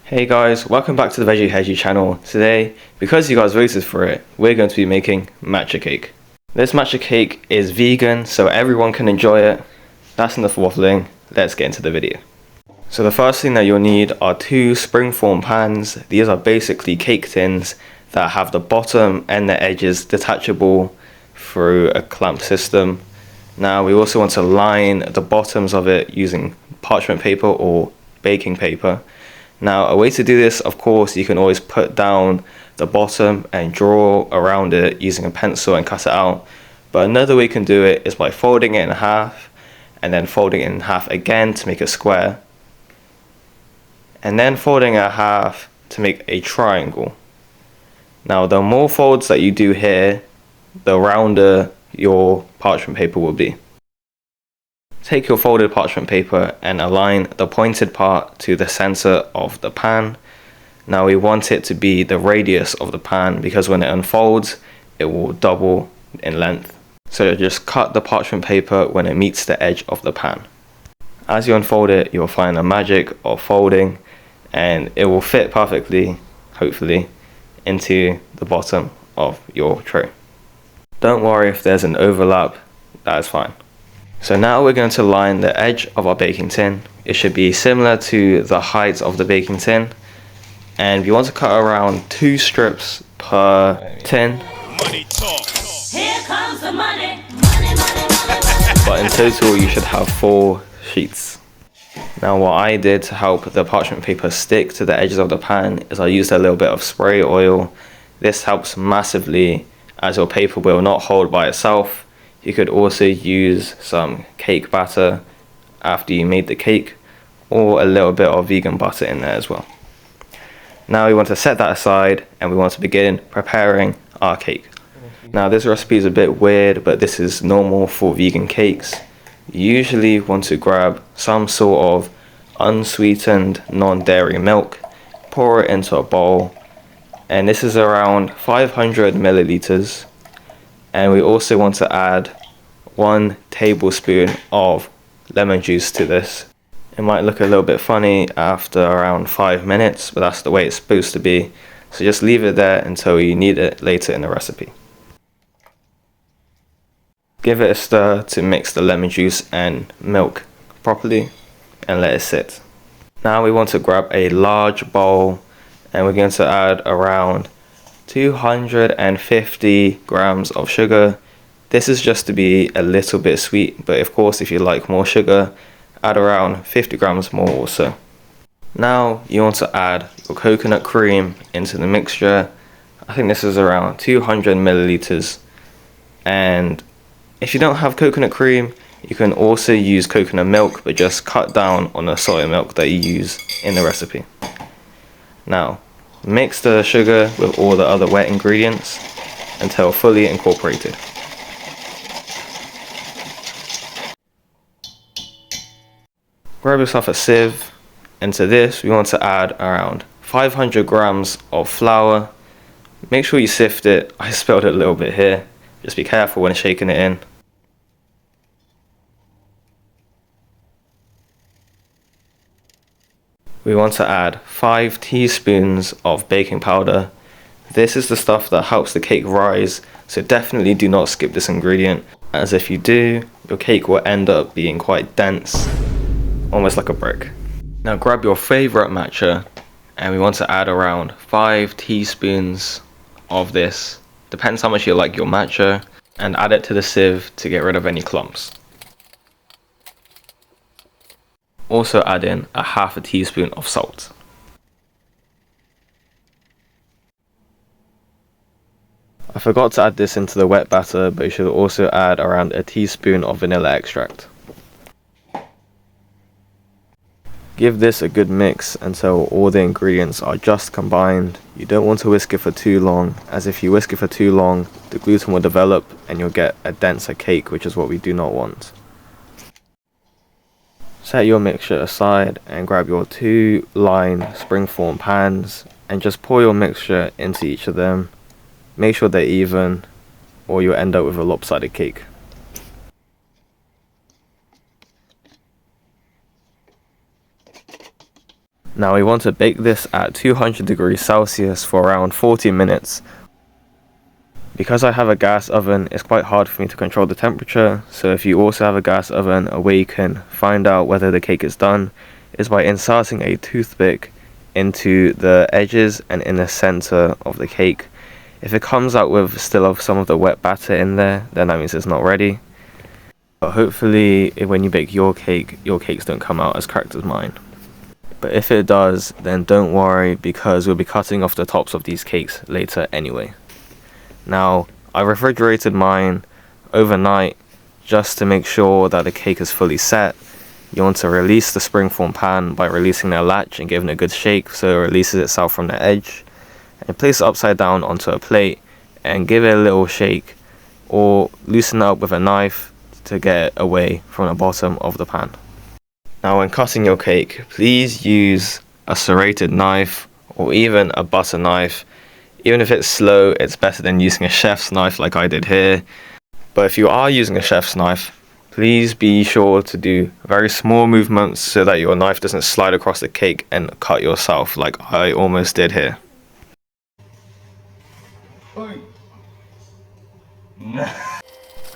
Hey guys, welcome back to the Veggie Hedgie channel. Today, because you guys voted for it, we're going to be making matcha cake. This matcha cake is vegan, so everyone can enjoy it. That's enough waffling, let's get into the video. So the first thing that you'll need are two springform pans. These are basically cake tins that have the bottom and the edges detachable through a clamp system. Now we also want to line the bottoms of it using parchment paper or baking paper. Now a way to do this, of course, you can always put down the bottom and draw around it using a pencil and cut it out. But another way you can do it is by folding it in half and then folding it in half again to make a square. And then folding it in half to make a triangle. Now the more folds that you do here, the rounder your parchment paper will be. Take your folded parchment paper and align the pointed part to the center of the pan. Now we want it to be the radius of the pan because when it unfolds, it will double in length. So just cut the parchment paper when it meets the edge of the pan. As you unfold it, you'll find the magic of folding and it will fit perfectly, hopefully, into the bottom of your tray. Don't worry if there's an overlap, that is fine. So now we're going to line the edge of our baking tin. It should be similar to the height of the baking tin. And you want to cut around 2 strips per tin. Money talk. Here comes the money. Money, money, money. But in total you should have 4 sheets. Now what I did to help the parchment paper stick to the edges of the pan is I used a little bit of spray oil. This helps massively as your paper will not hold by itself. You could also use some cake batter after you made the cake, or a little bit of vegan butter in there as well. Now we want to set that aside and we want to begin preparing our cake. Now this recipe is a bit weird, but this is normal for vegan cakes. You usually want to grab some sort of unsweetened non-dairy milk, pour it into a bowl, and this is around 500 milliliters. And we also want to add 1 tablespoon of lemon juice to this. It might look a little bit funny after around 5 minutes, but that's the way it's supposed to be. So just leave it there until you need it later in the recipe. Give it a stir to mix the lemon juice and milk properly and let it sit. Now we want to grab a large bowl and we're going to add around 250 grams of sugar. This is just to be a little bit sweet, but of course if you like more sugar, add around 50 grams more also. Now you want to add your coconut cream into the mixture. I think this is around 200 milliliters. And if you don't have coconut cream, you can also use coconut milk, but just cut down on the soy milk that you use in the recipe. Now mix the sugar with all the other wet ingredients until fully incorporated. Grab yourself a sieve. Into this we want to add around 500 grams of flour. Make sure you sift it. I spilled it a little bit here. Just be careful when shaking it in. We want to add 5 teaspoons of baking powder. This is the stuff that helps the cake rise, so definitely do not skip this ingredient, as if you do, your cake will end up being quite dense, almost like a brick. Now grab your favorite matcha, and we want to add around 5 teaspoons of this. Depends how much you like your matcha, and add it to the sieve to get rid of any clumps. Also add in a half a teaspoon of salt. I forgot to add this into the wet batter, but you should also add around a teaspoon of vanilla extract. Give this a good mix until all the ingredients are just combined. You don't want to whisk it for too long, as if you whisk it for too long, the gluten will develop and you'll get a denser cake, which is what we do not want. Set your mixture aside and grab your 2 line springform pans and just pour your mixture into each of them. Make sure they're even or you'll end up with a lopsided cake. Now we want to bake this at 200 degrees Celsius for around 40 minutes. Because I have a gas oven, it's quite hard for me to control the temperature, so if you also have a gas oven, a way you can find out whether the cake is done is by inserting a toothpick into the edges and in the center of the cake. If it comes out with still some of the wet batter in there, then that means it's not ready. But hopefully when you bake your cakes don't come out as cracked as mine. But if it does, then don't worry, because we'll be cutting off the tops of these cakes later anyway. Now, I refrigerated mine overnight just to make sure that the cake is fully set. You want to release the springform pan by releasing the latch and giving it a good shake so it releases itself from the edge. And place it upside down onto a plate and give it a little shake, or loosen it up with a knife to get it away from the bottom of the pan. Now when cutting your cake, please use a serrated knife or even a butter knife. Even if it's slow, it's better than using a chef's knife like I did here. But if you are using a chef's knife, please be sure to do very small movements so that your knife doesn't slide across the cake and cut yourself like I almost did here.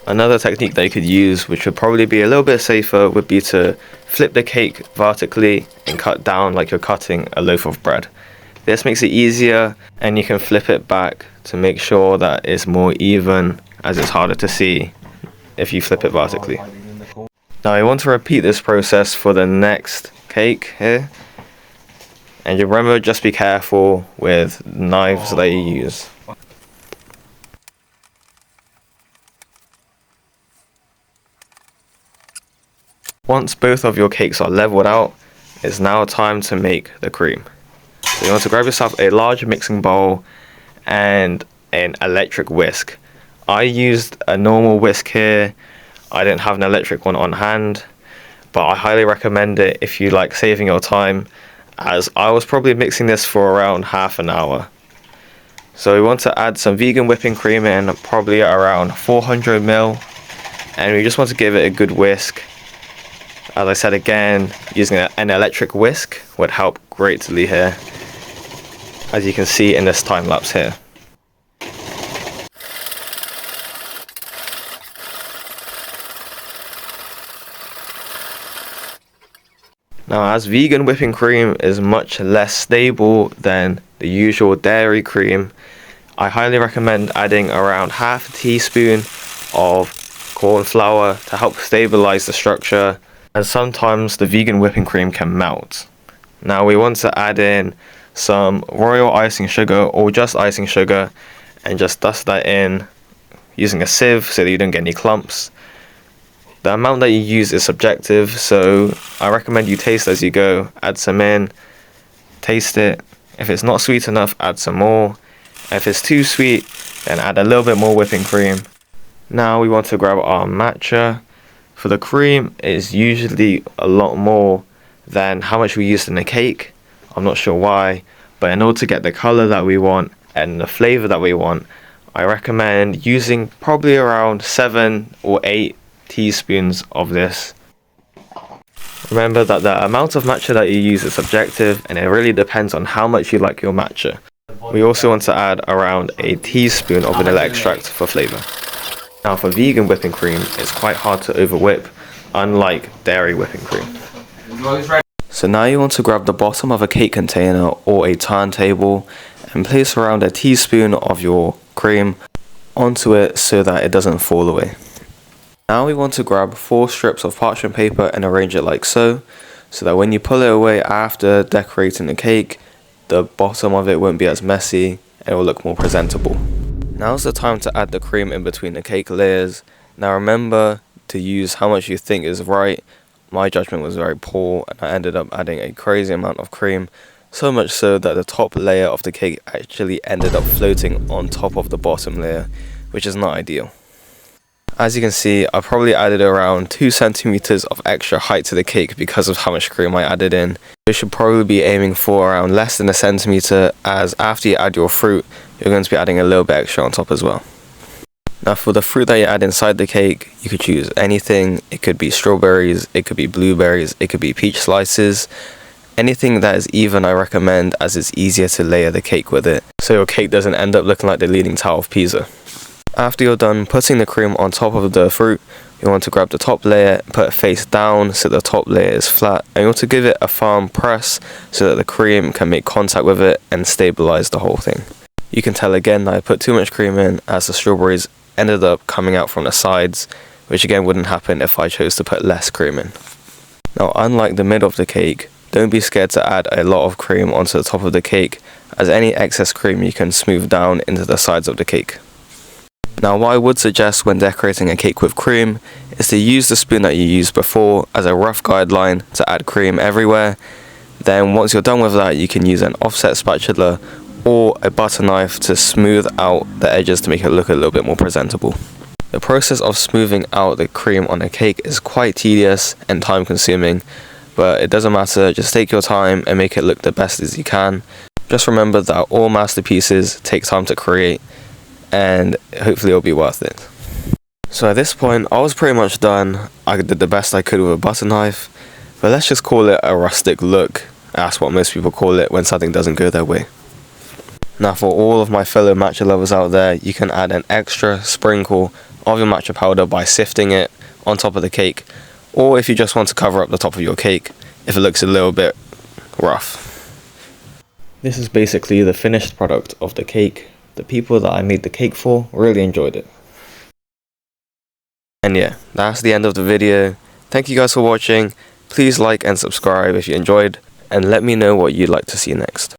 Another technique that you could use, which would probably be a little bit safer, would be to flip the cake vertically and cut down like you're cutting a loaf of bread. This makes it easier, and you can flip it back to make sure that it's more even, as it's harder to see if you flip it vertically. Now you want to repeat this process for the next cake here. And you remember, just be careful with knives that you use. Once both of your cakes are leveled out, it's now time to make the cream. So you want to grab yourself a large mixing bowl and an electric whisk. I used a normal whisk here. I didn't have an electric one on hand, but I highly recommend it if you like saving your time, as I was probably mixing this for around half an hour. So we want to add some vegan whipping cream in, probably around 400 ml, and we just want to give it a good whisk. As I said again, using an electric whisk would help greatly here, as you can see in this time lapse here. Now, as vegan whipping cream is much less stable than the usual dairy cream, I highly recommend adding around half a teaspoon of corn flour to help stabilize the structure, and sometimes the vegan whipping cream can melt. Now we want to add in some royal icing sugar or just icing sugar and just dust that in using a sieve so that you don't get any clumps. The amount that you use is subjective, so I recommend you taste as you go. Add some in, taste it. If it's not sweet enough, add some more. If it's too sweet, then add a little bit more whipping cream. Now we want to grab our matcha. For the cream, it's usually a lot more than how much we used in the cake. I'm not sure why, but in order to get the color that we want and the flavor that we want, I recommend using probably around 7 or 8 teaspoons of this. Remember that the amount of matcha that you use is subjective, and it really depends on how much you like your matcha. We also want to add around a teaspoon of vanilla extract for flavor. Now for vegan whipping cream, it's quite hard to over whip, unlike dairy whipping cream. So now you want to grab the bottom of a cake container or a turntable and place around a teaspoon of your cream onto it so that it doesn't fall away. Now we want to grab 4 strips of parchment paper and arrange it like so that when you pull it away after decorating the cake, the bottom of it won't be as messy and it will look more presentable. Now's the time to add the cream in between the cake layers. Now remember to use how much you think is right. My judgment was very poor and I ended up adding a crazy amount of cream, so much so that the top layer of the cake actually ended up floating on top of the bottom layer, which is not ideal. As you can see, I probably added around 2 centimeters of extra height to the cake because of how much cream I added in. You should probably be aiming for around less than a centimeter, as after you add your fruit, you're going to be adding a little bit extra on top as well. Now for the fruit that you add inside the cake, you could choose anything. It could be strawberries, it could be blueberries, it could be peach slices, Anything that is even I recommend, as it's easier to layer the cake with it, so your cake doesn't end up looking like the Leaning Tower of Pisa. After you're done putting the cream on top of the fruit, you want to grab the top layer, put it face down so the top layer is flat, and you want to give it a firm press so that the cream can make contact with it and stabilize the whole thing. You can tell again that I put too much cream in, as the strawberries ended up coming out from the sides, which again wouldn't happen if I chose to put less cream in. Now, unlike the middle of the cake, don't be scared to add a lot of cream onto the top of the cake, as any excess cream you can smooth down into the sides of the cake. Now, what I would suggest when decorating a cake with cream is to use the spoon that you used before as a rough guideline to add cream everywhere. Then once you're done with that, you can use an offset spatula or a butter knife to smooth out the edges to make it look a little bit more presentable. The process of smoothing out the cream on a cake is quite tedious and time consuming, but it doesn't matter, just take your time and make it look the best as you can. Just remember that all masterpieces take time to create, and hopefully it'll be worth it. So at this point, I was pretty much done. I did the best I could with a butter knife, but let's just call it a rustic look. That's what most people call it when something doesn't go their way. Now, for all of my fellow matcha lovers out there, you can add an extra sprinkle of your matcha powder by sifting it on top of the cake, or if you just want to cover up the top of your cake if it looks a little bit rough. This is basically the finished product of the cake. The people that I made the cake for really enjoyed it. And yeah, that's the end of the video. Thank you guys for watching. Please like and subscribe if you enjoyed, and let me know what you'd like to see next.